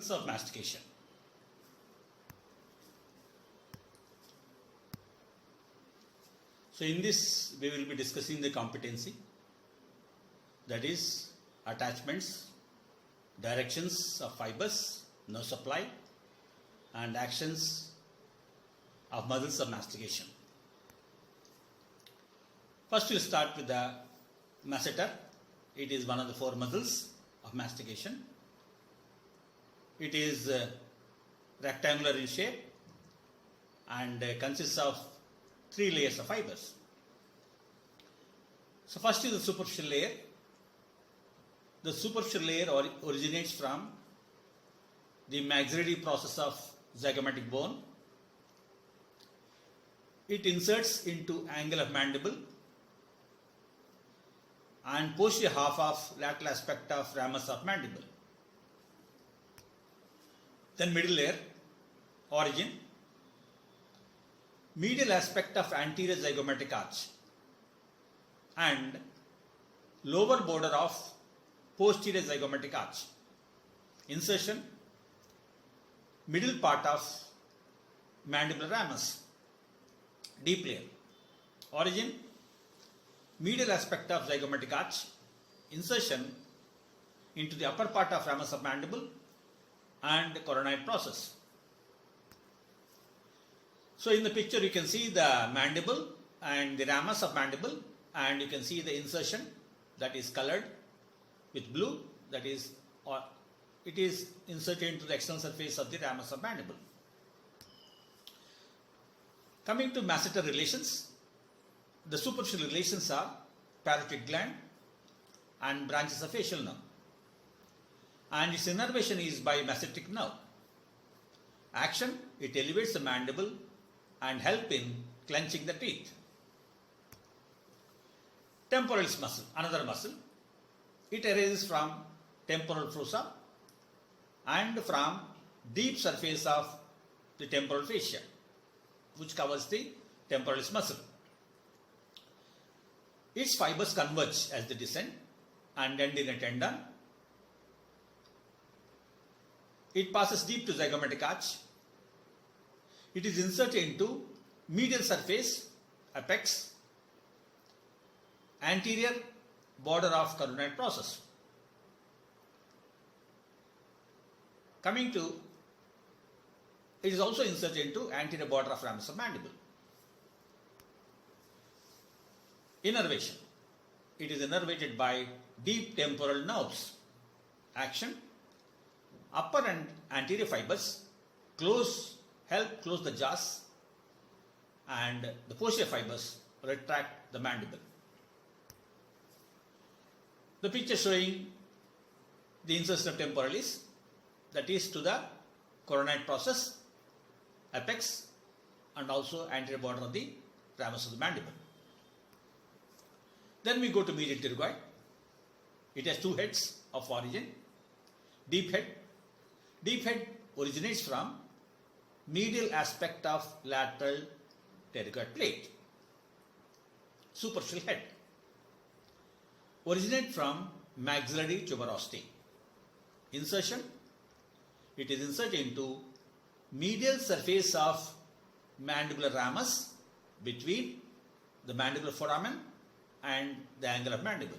of mastication. So in this we will be discussing the competency, that is attachments, directions of fibers, nerve supply, and actions of muscles of mastication. First we'll start with the masseter. It is one of the four muscles of mastication. It is rectangular in shape and consists of 3 layers of fibers. So first is the superficial layer. The superficial layer originates from the maxillary process of zygomatic bone. It inserts into angle of mandible and posterior half of lateral aspect of ramus of mandible. Then middle layer, origin, medial aspect of anterior zygomatic arch and lower border of posterior zygomatic arch. Insertion, middle part of mandibular ramus. Deep layer, origin, medial aspect of zygomatic arch, insertion into the upper part of ramus of mandible and coronoid process. So in the picture you can see the mandible and the ramus of mandible, and you can see the insertion that is colored with blue, that is, or it is inserted into the external surface of the ramus of mandible. Coming to masseter relations, the superficial relations are parotid gland and branches of facial nerve, and its innervation is by masseteric nerve. Action, it elevates the mandible and help in clenching the teeth. Temporalis muscle, another muscle. It arises from temporal fossa and from deep surface of the temporal fascia, which covers the temporalis muscle. Its fibers converge as they descend and end in a tendon. It passes deep to zygomatic arch. It is inserted into medial surface, apex, anterior border of coronoid process. Coming to, it is also inserted into anterior border of ramus of mandible. Innervation, it is innervated by deep temporal nerves. Action, upper and anterior fibers help close the jaws, and the posterior fibers retract the mandible. The picture showing the insertion of temporalis, that is to the coronoid process, apex, and also anterior border of the ramus of the mandible. Then we go to medial pterygoid. It has 2 heads of origin. Deep head. Deep head originates from medial aspect of lateral pterygoid plate. Superficial head originate from maxillary tuberosity. Insertion, it is inserted into medial surface of mandibular ramus between the mandibular foramen and the angle of mandible.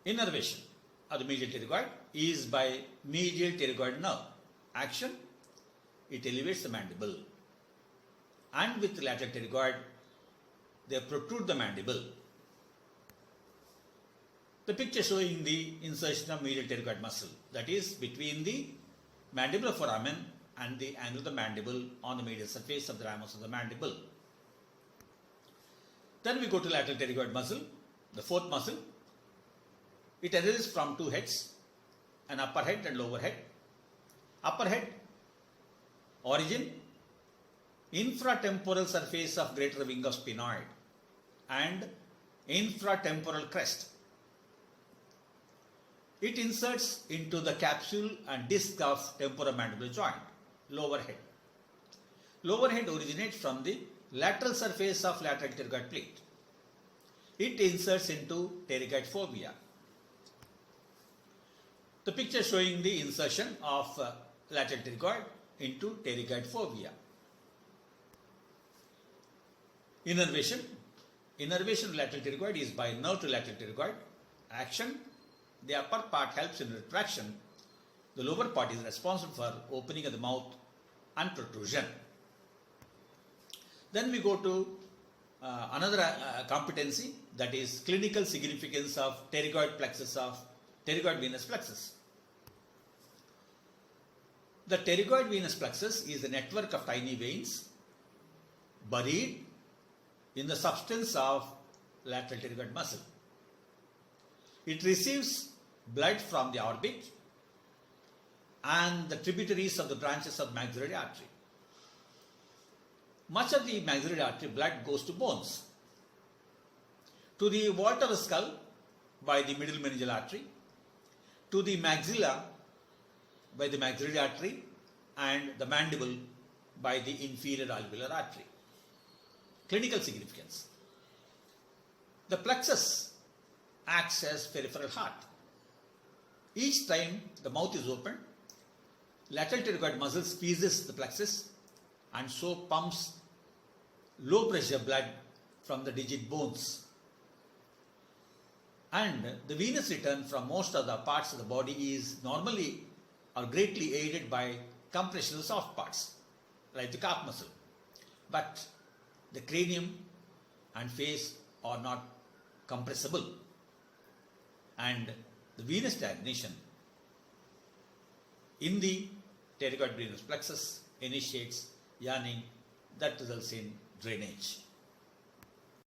Innervation of the medial pterygoid is by medial pterygoid nerve. Action, it elevates the mandible, and with the lateral pterygoid they protrude the mandible. The picture showing the insertion of medial pterygoid muscle, that is between the mandibular foramen and the angle of the mandible on the medial surface of the ramus of the mandible. Then we go to lateral pterygoid muscle, the 4th muscle. It arises from 2 heads, an upper head and lower head. Upper head, origin, infratemporal surface of greater wing of sphenoid and infratemporal crest. It inserts into the capsule and disc of temporomandibular joint. Lower head. Lower head originates from the lateral surface of lateral pterygoid plate. It inserts into pterygoid fovea. The picture showing the insertion of lateral pterygoid into pterygoid fovea. Innervation. Innervation of lateral pterygoid is by nerve to lateral pterygoid. Action. The upper part helps in retraction. The lower part is responsible for opening of the mouth and protrusion. Then we go to another competency, that is clinical significance of pterygoid plexus of pterygoid venous plexus. The pterygoid venous plexus is a network of tiny veins buried in the substance of lateral pterygoid muscle. It receives blood from the orbit and the tributaries of the branches of maxillary artery. Much of the maxillary artery blood goes to bones, to the vault of the skull by the middle meningeal artery, to the maxilla by the maxillary artery, and the mandible by the inferior alveolar artery. Clinical significance. The plexus acts as peripheral heart. Each time the mouth is opened, lateral pterygoid muscle squeezes the plexus and so pumps low pressure blood from the digit bones. And the venous return from most of the parts of the body is normally or greatly aided by compression of the soft parts, like the calf muscle. But the cranium and face are not compressible. And the venous stagnation in the pterygoid venous plexus initiates yawning that results in drainage.